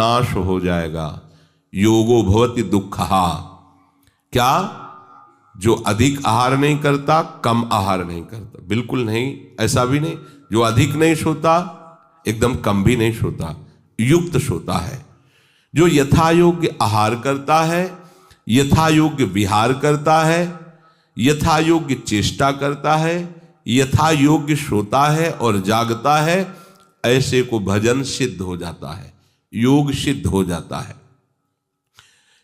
नाश हो जाएगा। योगो भवति दुःखहा। क्या? जो अधिक आहार नहीं करता, कम आहार नहीं करता, बिल्कुल नहीं, ऐसा भी नहीं। जो अधिक नहीं सोता, एकदम कम भी नहीं सोता, युक्त सोता है। जो यथा योग्य आहार करता है, यथा योग्य विहार करता है, यथा योग्य चेष्टा करता है, यथा योग्य सोता है और जागता है, ऐसे को भजन सिद्ध हो जाता है, योग सिद्ध हो जाता है।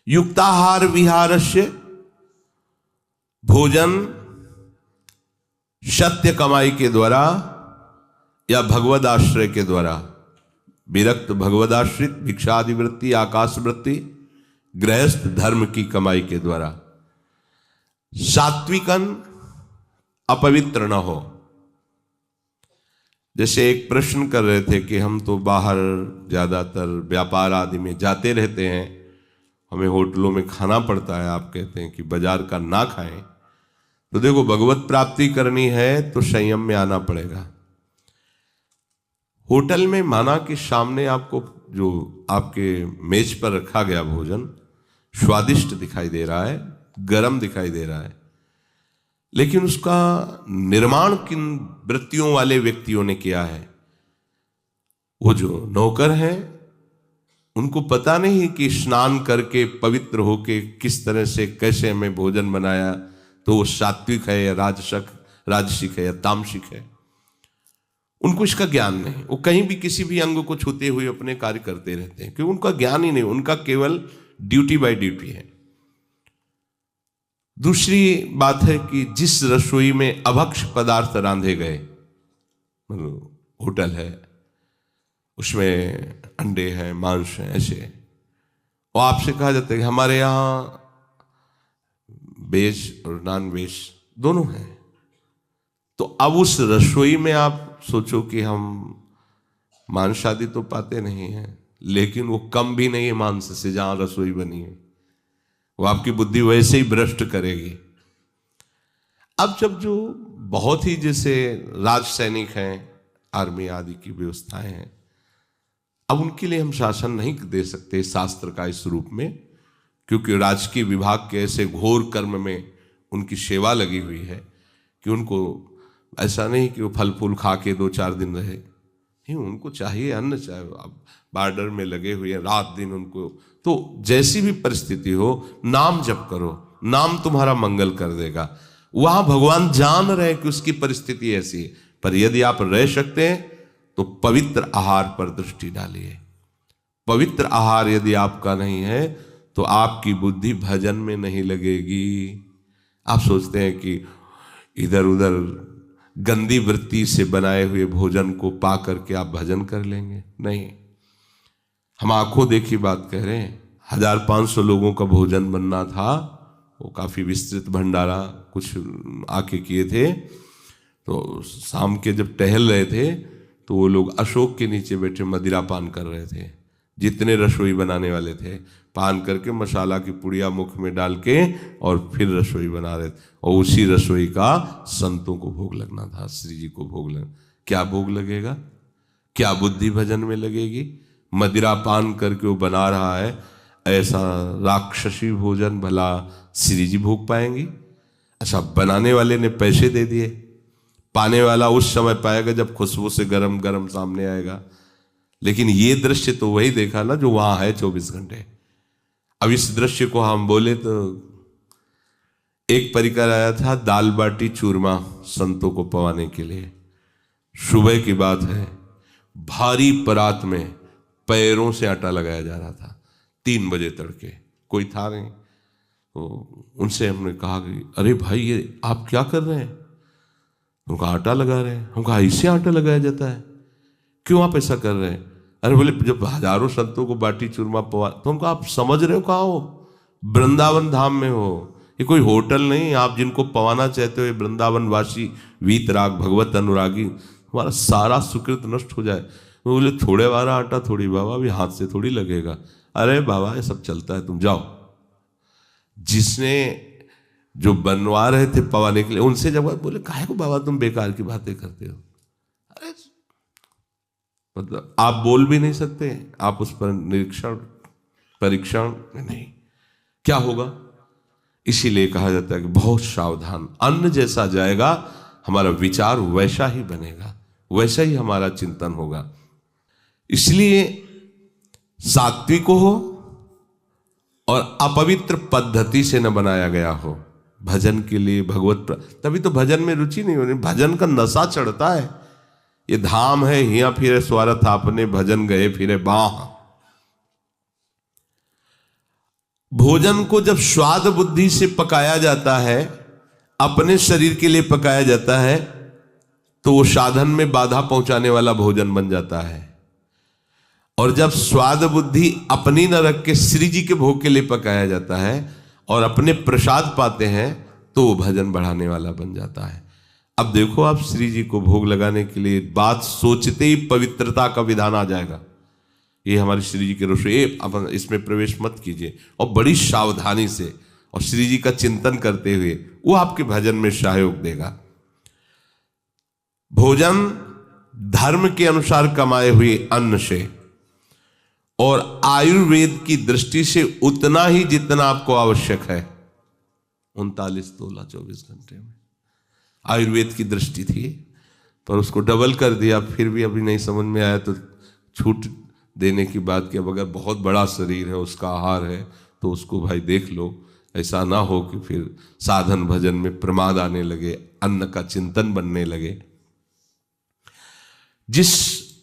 युक्ताहार विहारस्य, भोजन सत्य कमाई के द्वारा या भगवद आश्रय के द्वारा, विरक्त भगवदाश्रित भिक्षादि वृत्ति, आकाश वृत्ति, गृहस्थ धर्म की कमाई के द्वारा। सात्विकन अपवित्र न हो। जैसे एक प्रश्न कर रहे थे कि हम तो बाहर ज्यादातर व्यापार आदि में जाते रहते हैं, हमें होटलों में खाना पड़ता है, आप कहते हैं कि बाजार का ना खाएं। तो देखो, भगवत प्राप्ति करनी है तो संयम में आना पड़ेगा। होटल में माना कि सामने आपको जो आपके मेज पर रखा गया भोजन स्वादिष्ट दिखाई दे रहा है, गर्म दिखाई दे रहा है, लेकिन उसका निर्माण किन वृत्तियों वाले व्यक्तियों ने किया है? वो जो नौकर हैं, उनको पता नहीं कि स्नान करके पवित्र होके किस तरह से कैसे हमें भोजन बनाया, तो वो सात्विक है या राजसिक है या तामसिक है। उनको इसका ज्ञान नहीं। वो कहीं भी किसी भी अंग को छूते हुए अपने कार्य करते रहते हैं, क्योंकि उनका ज्ञान ही नहीं, उनका केवल ड्यूटी बाय ड्यूटी है। दूसरी बात है कि जिस रसोई में अभक्ष पदार्थ रांधे गए, होटल है, उसमें अंडे हैं, मांस हैं, ऐसे, और आपसे कहा जाता है कि हमारे यहाँ वेज और नॉन वेज दोनों हैं, तो अब उस रसोई में आप सोचो कि हम मांस आदि तो पाते नहीं हैं, लेकिन वो कम भी नहीं है मांस से जहां रसोई बनी है। वो आपकी बुद्धि वैसे ही भ्रष्ट करेगी। अब जब जो बहुत ही जैसे राज सैनिक हैं, आर्मी आदि की व्यवस्थाएं हैं, अब उनके लिए हम शासन नहीं दे सकते शास्त्र का इस रूप में, क्योंकि राजकीय विभाग के ऐसे घोर कर्म में उनकी सेवा लगी हुई है कि उनको ऐसा नहीं कि वो फल फूल खा के 2-4 दिन रहे, नहीं, उनको चाहिए अन्न, चाहे अब बॉर्डर में लगे हुए हैं रात दिन उनको। तो जैसी भी परिस्थिति हो, नाम जप करो, नाम तुम्हारा मंगल कर देगा। वहां भगवान जान रहे कि उसकी परिस्थिति ऐसी है, पर यदि आप रह सकते हैं तो पवित्र आहार पर दृष्टि डालिए। पवित्र आहार यदि आपका नहीं है तो आपकी बुद्धि भजन में नहीं लगेगी। आप सोचते हैं कि इधर उधर गंदी वृत्ति से बनाए हुए भोजन को पा करके आप भजन कर लेंगे, नहीं। हम आंखों देखी बात कह रहे हैं। 1500 लोगों का भोजन बनना था, वो काफी विस्तृत भंडारा कुछ आके किए थे। तो शाम के जब टहल रहे थे तो वो लोग अशोक के नीचे बैठे मदिरा पान कर रहे थे। जितने रसोई बनाने वाले थे, पान करके मसाला की पुड़िया मुख में डाल के और फिर रसोई बना रहे थे, और उसी रसोई का संतों को भोग लगना था, श्री जी को भोग लगना। क्या भोग लगेगा? क्या बुद्धि भजन में लगेगी? मदिरा पान करके वो बना रहा है, ऐसा राक्षसी भोजन भला श्री जी भोग पाएंगी? अच्छा, बनाने वाले ने पैसे दे दिए, पाने वाला उस समय पाएगा जब खुशबू से गरम गरम सामने आएगा। लेकिन ये दृश्य तो वही देखा ना जो वहां है 24 घंटे। अब इस दृश्य को हम बोले तो एक परिकर आया था दाल बाटी चूरमा संतों को पवाने के लिए। सुबह की बात है, भारी परात में पैरों से आटा लगाया जा रहा था। 3 बजे तड़के, कोई था नहीं। तो उनसे हमने कहा कि अरे भाई, ये आप क्या कर रहे हैं? उनका आटा लगा रहे हैं। हम कहा इससे आटा लगाया जाता है, क्यों आप ऐसा कर रहे हैं? अरे बोले जब हजारों संतों को बाटी चूरमा पवा, तो हम कहा आप समझ रहे हो कहाँ हो? वृंदावन धाम में हो, ये कोई होटल नहीं। आप जिनको पवाना चाहते हो ये वृंदावन वासी वीतराग भगवत अनुरागी, हमारा सारा सुकृत नष्ट हो जाए। वो बोले थोड़े वाला आटा थोड़ी बाबा, अभी हाथ से थोड़ी लगेगा। अरे बाबा ये सब चलता है, तुम जाओ। जिसने जो बनवा रहे थे पवाने के लिए, उनसे जब बोले काहे को बाबा तुम बेकार की बातें करते हो? अरे मतलब आप बोल भी नहीं सकते, आप उस पर निरीक्षण परीक्षण नहीं, क्या होगा? इसीलिए कहा जाता है कि बहुत सावधान। अन्न जैसा जाएगा हमारा विचार वैसा ही बनेगा, वैसा ही हमारा चिंतन होगा। इसलिए सात्विक हो और अपवित्र पद्धति से न बनाया गया हो भजन के लिए। तभी तो भजन में रुचि नहीं होनी, भजन का नशा चढ़ता है। ये धाम है, हिया फिरे स्वार्थ आपने, भजन गए फिरे बाह। भोजन को जब स्वाद बुद्धि से पकाया जाता है, अपने शरीर के लिए पकाया जाता है, तो वो साधन में बाधा पहुंचाने वाला भोजन बन जाता है। और जब स्वाद बुद्धि अपनी न रख के श्री जी के भोग के लिए पकाया जाता है और अपने प्रसाद पाते हैं, तो वो भजन बढ़ाने वाला बन जाता है। अब देखो, आप श्री जी को भोग लगाने के लिए बात सोचते ही पवित्रता का विधान आ जाएगा। ये हमारी श्री जी के रसोई, अपन इसमें प्रवेश मत कीजिए, और बड़ी सावधानी से और श्री जी का चिंतन करते हुए वो आपके भजन में सहयोग देगा। भोजन धर्म के अनुसार कमाए हुए अन्न से और आयुर्वेद की दृष्टि से उतना ही जितना आपको आवश्यक है, 39 तोला 24 घंटे में। आयुर्वेद की दृष्टि थी, पर उसको डबल कर दिया, फिर भी अभी नहीं समझ में आया तो छूट देने की बात की। अब अगर बहुत बड़ा शरीर है, उसका आहार है, तो उसको भाई देख लो, ऐसा ना हो कि फिर साधन भजन में प्रमाद आने लगे, अन्न का चिंतन बनने लगे। जिस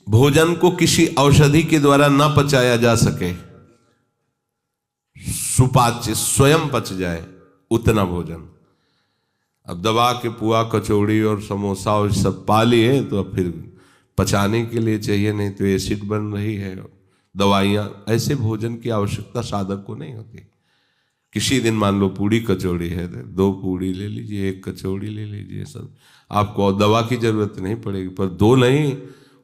भोजन को किसी औषधि के द्वारा न पचाया जा सके, सुपाच्य स्वयं पच जाए, उतना भोजन। अब दबा के पुआ कचौड़ी और समोसा और सब पा लिए, तो अब फिर पचाने के लिए चाहिए, नहीं तो एसिड बन रही है, दवाइयाँ। ऐसे भोजन की आवश्यकता साधक को नहीं होती। किसी दिन मान लो पूड़ी कचौड़ी है, 2 पूड़ी ले लीजिए, 1 कचौड़ी ले लीजिए, सब आपको दवा की जरूरत नहीं पड़ेगी। पर 2 नहीं,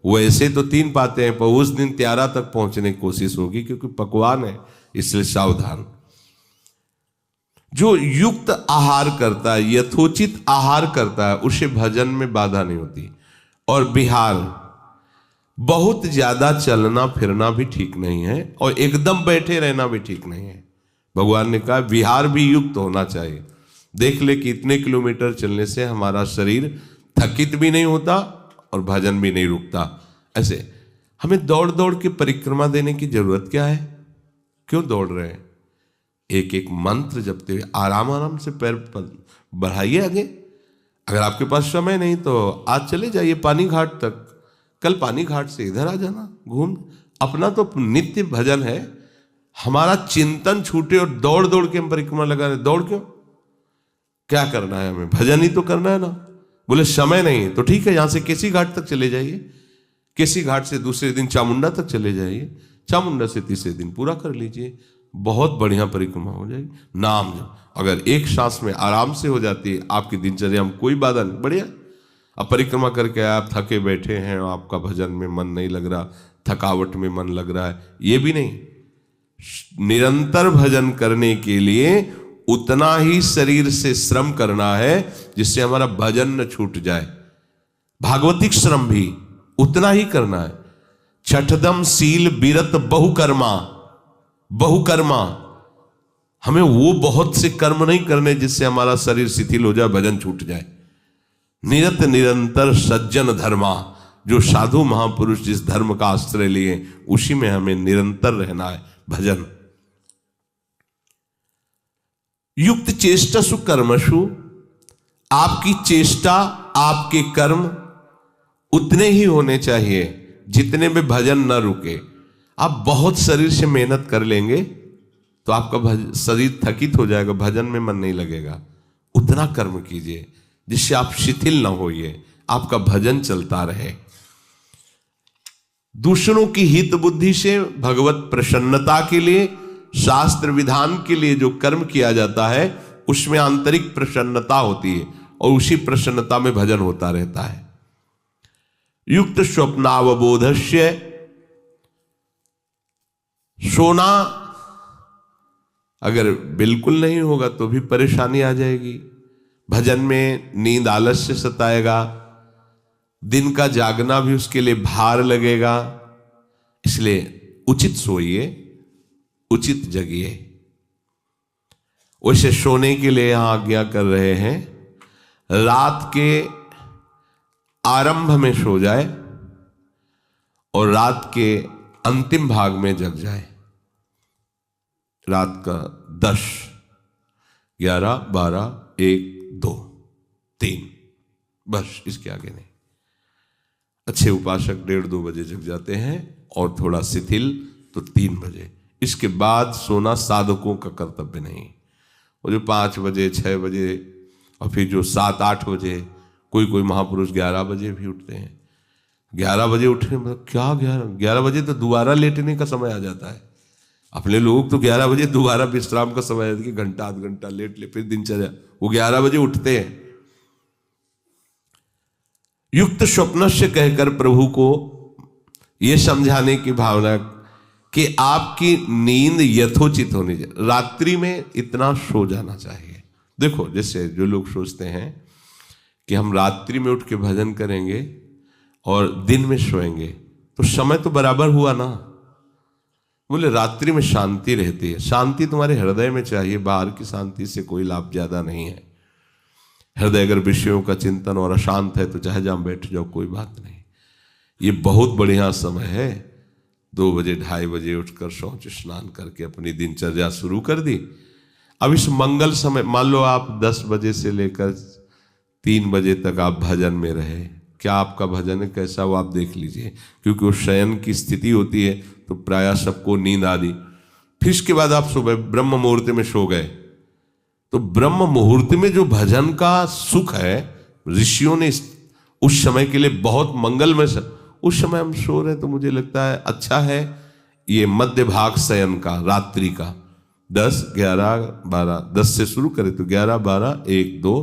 वैसे तो 3 पाते हैं, पर उस दिन 13 तक पहुंचने की कोशिश होगी, क्योंकि पकवान है, इसलिए सावधान। जो युक्त आहार करता है, यथोचित आहार करता है, उसे भजन में बाधा नहीं होती। और विहार, बहुत ज्यादा चलना फिरना भी ठीक नहीं है, और एकदम बैठे रहना भी ठीक नहीं है। भगवान ने कहा विहार भी युक्त होना चाहिए। देख ले कि इतने किलोमीटर चलने से हमारा शरीर थकित भी नहीं होता और भजन भी नहीं रुकता। ऐसे हमें दौड़ दौड़ के परिक्रमा देने की जरूरत क्या है? क्यों दौड़ रहे हैं? एक एक मंत्र जपते हुए आराम आराम से पैर बढ़ाइए आगे। अगर आपके पास समय नहीं तो आज चले जाइए पानी घाट तक, कल पानी घाट से इधर आ जाना घूम। अपना तो नित्य भजन है, हमारा चिंतन छूटे और दौड़ दौड़ के हम परिक्रमा लगा रहे। दौड़ क्यों? क्या करना है हमें? भजन ही तो करना है ना। बोले समय नहीं, तो ठीक है, यहां से केसी घाट तक चले जाइए, केसी घाट से दूसरे दिन चामुंडा तक चले जाइए, चामुंडा से तीसरे दिन पूरा कर लीजिए, बहुत बढ़िया परिक्रमा हो जाएगी। नाम अगर एक सांस में आराम से हो जाती है, आपकी दिनचर्या में कोई बाधा नहीं, बढ़िया। अब परिक्रमा करके आप थके बैठे हैं, आपका भजन में मन नहीं लग रहा, थकावट में मन लग रहा है, ये भी नहीं। निरंतर भजन करने के लिए उतना ही शरीर से श्रम करना है जिससे हमारा भजन न छूट जाए। भागवतिक श्रम भी उतना ही करना है। छठदम सील बिरत बहुकर्मा, बहुकर्मा, हमें वो बहुत से कर्म नहीं करने जिससे हमारा शरीर शिथिल हो जाए, भजन छूट जाए। निरत निरंतर सज्जन धर्मा, जो साधु महापुरुष जिस धर्म का आश्रय लिए उसी में हमें निरंतर रहना है। भजन युक्त चेष्टसु कर्मसु, आपकी चेष्टा आपके कर्म उतने ही होने चाहिए जितने में भजन न रुके। आप बहुत शरीर से मेहनत कर लेंगे तो आपका शरीर थकित हो जाएगा, भजन में मन नहीं लगेगा। उतना कर्म कीजिए जिससे आप शिथिल न होइए, आपका भजन चलता रहे। दूसरों की हित बुद्धि से भगवत प्रसन्नता के लिए, शास्त्र विधान के लिए जो कर्म किया जाता है उसमें आंतरिक प्रसन्नता होती है और उसी प्रसन्नता में भजन होता रहता है। युक्त स्वप्नावबोधस्य, सोना अगर बिल्कुल नहीं होगा तो भी परेशानी आ जाएगी। भजन में नींद आलस्य सताएगा, दिन का जागना भी उसके लिए भार लगेगा, इसलिए उचित सोइए, उचित जगिए। वैसे सोने के लिए यहां आज्ञा कर रहे हैं, रात के आरंभ में सो जाए और रात के अंतिम भाग में जग जाए। रात का 10, 11, 12, 1, 2, 3, बस इसके आगे नहीं। अच्छे उपासक 1:30-2 बजे जग जाते हैं और थोड़ा शिथिल तो 3 बजे। इसके बाद सोना साधकों का कर्तव्य नहीं। वो जो 5 बजे 6 बजे और फिर जो 7-8 बजे, कोई महापुरुष 11 बजे भी उठते हैं। 11 बजे उठने मतलब क्या, 11 बजे तो दोबारा लेटने का समय आ जाता है। अपने लोग तो 11 बजे दोबारा विश्राम का समय है कि घंटा आध घंटा लेट ले, फिर दिनचर्या। वो 11 बजे उठते हैं। युक्त स्वप्न से कहकर प्रभु को यह समझाने की भावना कि आपकी नींद यथोचित होनी चाहिए, रात्रि में इतना सो जाना चाहिए। देखो, जैसे जो लोग सोचते हैं कि हम रात्रि में उठ के भजन करेंगे और दिन में सोएंगे तो समय तो बराबर हुआ ना। बोले रात्रि में शांति रहती है। शांति तुम्हारे हृदय में चाहिए, बाहर की शांति से कोई लाभ ज्यादा नहीं है। हृदय अगर विषयों का चिंतन और अशांत है तो चाहे जहां बैठ जाओ, कोई बात नहीं। ये बहुत बढ़िया समय है। 2 बजे 2:30 बजे उठकर शौच स्नान करके अपनी दिनचर्या शुरू कर दी। अब इस मंगल समय, मान लो आप 10 बजे से लेकर 3 बजे तक आप भजन में रहे, क्या आपका भजन है कैसा वो आप देख लीजिए। क्योंकि वो शयन की स्थिति होती है तो प्रायः सबको नींद आ दी। फिर इसके बाद आप सुबह ब्रह्म मुहूर्त में सो गए, तो ब्रह्म मुहूर्त में जो भजन का सुख है, ऋषियों ने उस समय के लिए बहुत मंगलमय, उस समय हम सो रहे तो मुझे लगता है अच्छा है ये मध्य भाग शयन का, रात्रि का 10, 11, 12, 10 से शुरू करें तो 11, 12, 1, 2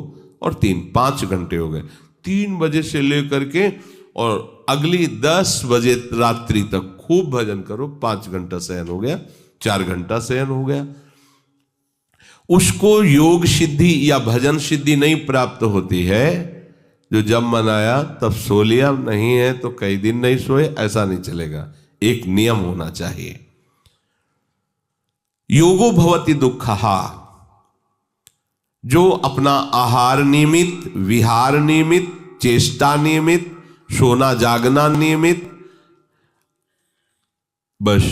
और 3, 5 घंटे हो गए। 3 बजे से लेकर के और अगली 10 बजे रात्रि तक खूब भजन करो। 5 घंटा शयन हो गया, 4 घंटा शयन हो गया। उसको योग सिद्धि या भजन सिद्धि नहीं प्राप्त होती है जो जब मन आया तब सो लिया, नहीं है तो कई दिन नहीं सोए, ऐसा नहीं चलेगा। एक नियम होना चाहिए। योगो भवति दुःखः, जो अपना आहार नियमित, विहार नियमित, चेष्टा नियमित, सोना जागना नियमित, बस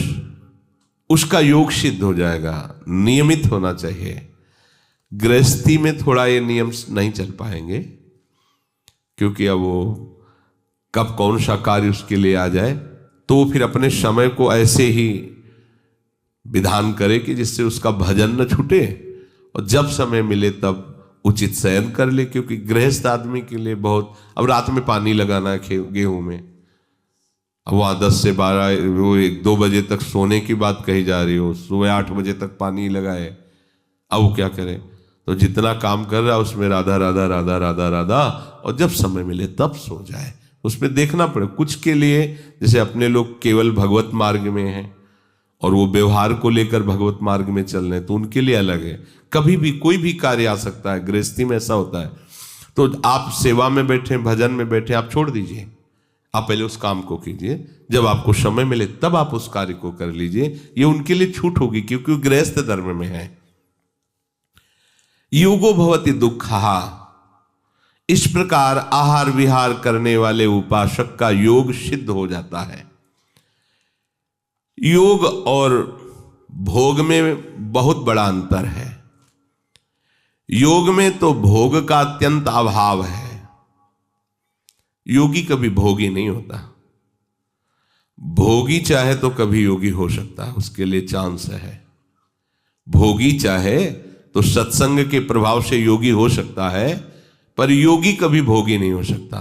उसका योग सिद्ध हो जाएगा। नियमित होना चाहिए। गृहस्थी में थोड़ा ये नियम नहीं चल पाएंगे क्योंकि अब वो कब कौन सा कार्य उसके लिए आ जाए, तो फिर अपने समय को ऐसे ही विधान करे कि जिससे उसका भजन न छूटे और जब समय मिले तब उचित शयन कर ले। क्योंकि गृहस्थ आदमी के लिए बहुत, अब रात में पानी लगाना है गेहूं में, अब वहाँ 10 से 12 वो 1-2 बजे तक सोने की बात कही जा रही हो, सुबह 8 बजे तक पानी लगाए, अब वो क्या करे। तो जितना काम कर रहा है उसमें राधा राधा राधा राधा राधा, और जब समय मिले तब सो जाए। उसमें देखना पड़े कुछ के लिए, जैसे अपने लोग केवल भगवत मार्ग में हैं और वो व्यवहार को लेकर भगवत मार्ग में चल रहे हैं तो उनके लिए अलग है। कभी भी कोई भी कार्य आ सकता है, गृहस्थी में ऐसा होता है। तो आप सेवा में बैठे, भजन में बैठे, आप छोड़ दीजिए, आप पहले उस काम को कीजिए, जब आपको समय मिले तब आप उस कार्य को कर लीजिए। ये उनके लिए छूट होगी क्योंकि वो गृहस्थ धर्म में है। योगो भवति दुःखः, इस प्रकार आहार विहार करने वाले उपासक का योग सिद्ध हो जाता है। योग और भोग में बहुत बड़ा अंतर है। योग में तो भोग का अत्यंत अभाव है। योगी कभी भोगी नहीं होता। भोगी चाहे तो कभी योगी हो सकता है, उसके लिए चांस है। भोगी चाहे तो सत्संग के प्रभाव से योगी हो सकता है, पर योगी कभी भोगी नहीं हो सकता।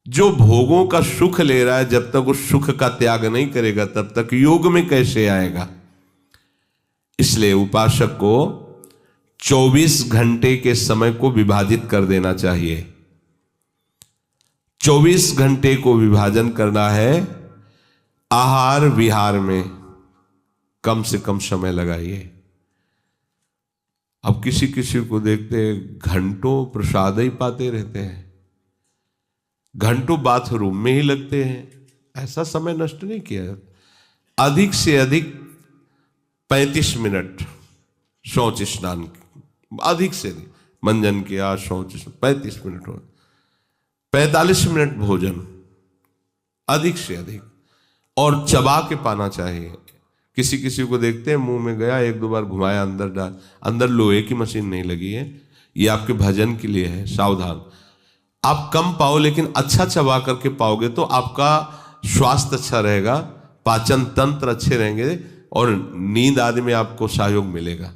जो भोगों का सुख ले रहा है, जब तक उस सुख का त्याग नहीं करेगा तब तक योग में कैसे आएगा। इसलिए उपासक को 24 घंटे के समय को विभाजित कर देना चाहिए। 24 घंटे को विभाजन करना है। आहार विहार में कम से कम समय लगाइए। अब किसी किसी को देखते हैं घंटों प्रसाद ही पाते रहते हैं, घंटों बाथरूम में ही लगते हैं, ऐसा समय नष्ट नहीं किया। अधिक से अधिक 35 मिनट शौच स्नान, अधिक से अधिक मंजन किया, शौच 35 मिनट हो, 45 मिनट भोजन अधिक से अधिक, और चबा के पाना चाहिए। किसी किसी को देखते हैं मुंह में गया, एक दो बार घुमाया, अंदर डाल, अंदर लोहे की मशीन नहीं लगी है, ये आपके भजन के लिए है, सावधान। आप कम पाओ लेकिन अच्छा चबा करके पाओगे तो आपका स्वास्थ्य अच्छा रहेगा, पाचन तंत्र अच्छे रहेंगे और नींद आदि में आपको सहयोग मिलेगा।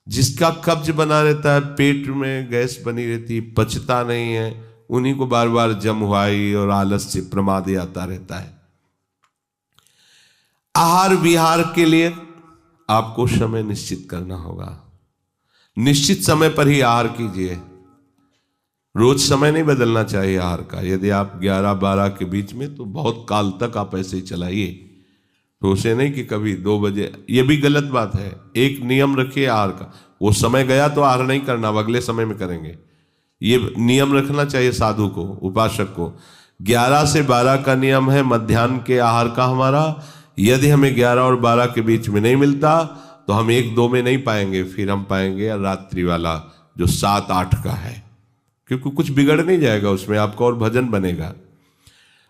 जिसका कब्ज बना रहता है, पेट में गैस बनी रहती, पचता नहीं है, उन्हीं को बार बार जमवाई और आलस से प्रमाद आता रहता है। आहार विहार के लिए आपको समय निश्चित करना होगा। निश्चित समय पर ही आहार कीजिए, रोज समय नहीं बदलना चाहिए आहार का। यदि आप 11-12 के बीच में, तो बहुत काल तक आप ऐसे ही चलाइए, तो उसे नहीं कि कभी 2 बजे, ये भी गलत बात है। एक नियम रखिए आहार का, वो समय गया तो आहार नहीं करना, अब अगले समय में करेंगे, ये नियम रखना चाहिए साधु को, उपासक को। 11 से 12 का नियम है मध्याह्न के आहार का हमारा। यदि हमें 11 और 12 के बीच में नहीं मिलता तो हम 1-2 में नहीं पाएंगे, फिर हम पाएंगे रात्रि वाला जो 7-8 का है, क्योंकि कुछ बिगड़ नहीं जाएगा उसमें, आपका और भजन बनेगा।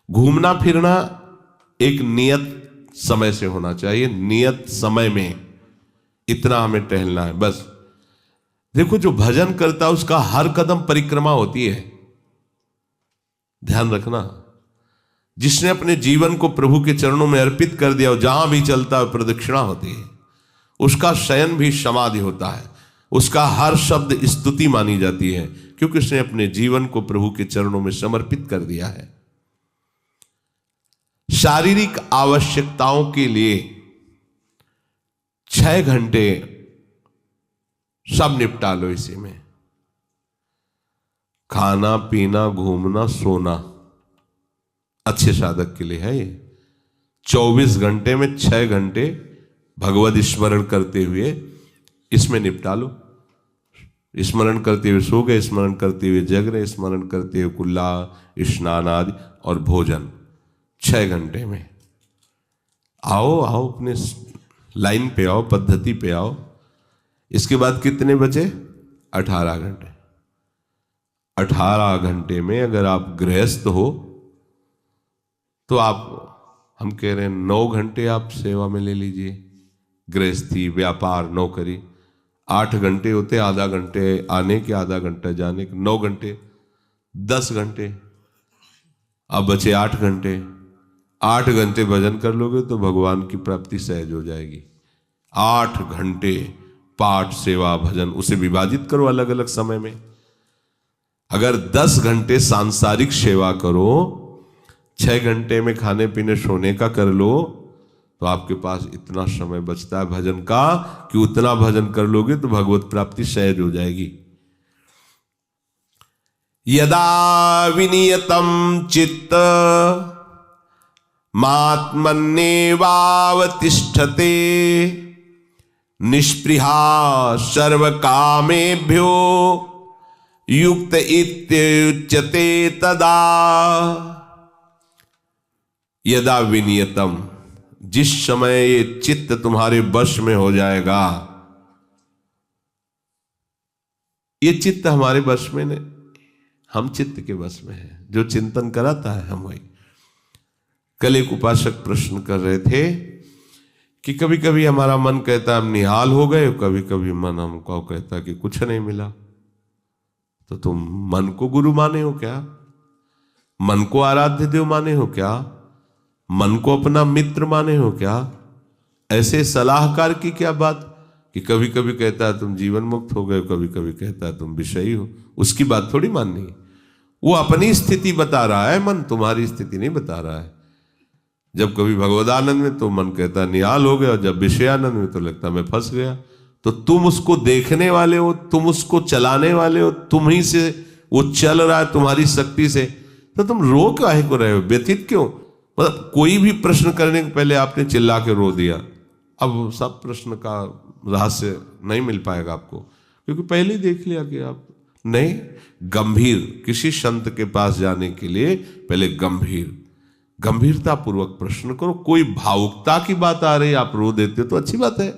घूमना फिरना एक नियत समय से होना चाहिए, नियत समय में इतना हमें टहलना है बस। देखो जो भजन करता है उसका हर कदम परिक्रमा होती है, ध्यान रखना। जिसने अपने जीवन को प्रभु के चरणों में अर्पित कर दिया, जहां भी चलता है प्रदक्षिणा होती है, उसका शयन भी समाधि होता है, उसका हर शब्द स्तुति मानी जाती है, क्योंकि उसने अपने जीवन को प्रभु के चरणों में समर्पित कर दिया है। शारीरिक आवश्यकताओं के लिए 6 घंटे सब निपटा लो इसी में। खाना पीना घूमना सोना अच्छे साधक के लिए है ये। 24 घंटे में 6 घंटे भगवत स्मरण करते हुए इसमें निपटा लो। स्मरण करते हुए सो गए, स्मरण करते हुए जग रहे, स्मरण करते हुए कुल्ला स्नान आदि और भोजन 6 घंटे में। आओ आओ अपने लाइन पे आओ, पद्धति पे आओ। इसके बाद कितने बचे? 18 घंटे। 18 घंटे में अगर आप गृहस्थ हो तो आप, हम कह रहे हैं 9 घंटे आप सेवा में ले लीजिए, गृहस्थी व्यापार नौकरी। 8 घंटे होते, आधा घंटे आने के आधा घंटा जाने के, 9 घंटे 10 घंटे, अब बचे 8 घंटे। 8 घंटे भजन कर लोगे तो भगवान की प्राप्ति सहज हो जाएगी। 8 घंटे पाठ सेवा भजन, उसे विभाजित करो अलग अलग समय में। अगर 10 घंटे सांसारिक सेवा करो, 6 घंटे में खाने पीने सोने का कर लो, तो आपके पास इतना समय बचता है भजन का कि उतना भजन कर लोगे तो भगवत प्राप्ति सहज हो जाएगी। यदा विनियतम चित्त मात्मन्येवावतिष्ठते निष्पृहा सर्व कामेभ्यो युक्त इत्युच्यते तदा। यदा विनियतम, जिस समय ये चित्त तुम्हारे वश में हो जाएगा। ये चित्त हमारे वश में नहीं, हम चित्त के वश में हैं। जो चिंतन कराता है हम वही। कल एक उपासक प्रश्न कर रहे थे कि कभी कभी हमारा मन कहता है हम निहाल हो गए, कभी कभी मन हमको कहता है कि कुछ नहीं मिला। तो तुम मन को गुरु माने हो क्या? मन को आराध्य देव माने हो क्या? मन को अपना मित्र माने हो क्या? ऐसे सलाहकार की क्या बात कि कभी कभी कहता है तुम जीवन मुक्त हो गए, कभी कभी कहता है तुम विषयी हो। उसकी बात थोड़ी माननी है। वो अपनी स्थिति बता रहा है, मन तुम्हारी स्थिति नहीं बता रहा है। जब कभी भगवदानंद में तो मन कहता निहाल हो गया, और जब विषयानंद में तो लगता मैं फंस गया। तो तुम उसको देखने वाले हो, तुम उसको चलाने वाले हो, तुम ही से वो चल रहा है तुम्हारी शक्ति से, तो तुम रो काहे को रहे हो, व्यथित क्यों? मतलब कोई भी प्रश्न करने के पहले आपने चिल्ला के रो दिया, अब सब प्रश्न का रहस्य नहीं मिल पाएगा आपको, क्योंकि पहले ही देख लिया कि आप नहीं। गंभीर, किसी संत के पास जाने के लिए पहले गंभीर गंभीरता पूर्वक प्रश्न करो। कोई भावुकता की बात आ रही, आप रो देते हो तो अच्छी बात है।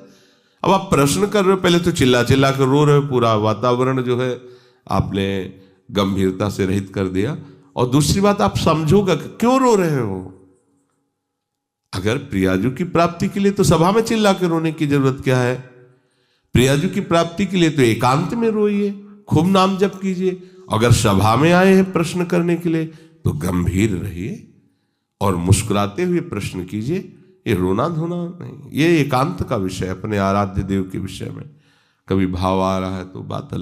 अब आप प्रश्न कर रहे हो, पहले तो चिल्ला चिल्ला कर रो रहे हो, पूरा वातावरण जो है आपने गंभीरता से रहित कर दिया। और दूसरी बात, आप समझोगे कि क्यों रो रहे हो। अगर प्रियाजू की प्राप्ति के लिए तो सभा में चिल्ला के रोने की जरूरत क्या है। प्रियाजू की प्राप्ति के लिए तो एकांत में रोइए, खूब नाम जप कीजिए। अगर सभा में आए हैं प्रश्न करने के लिए तो गंभीर रहिए और मुस्कुराते हुए प्रश्न कीजिए। ये रोना धोना नहीं, ये एकांत का विषय, अपने आराध्य देव के विषय में। कभी भाव आ रहा है तो बात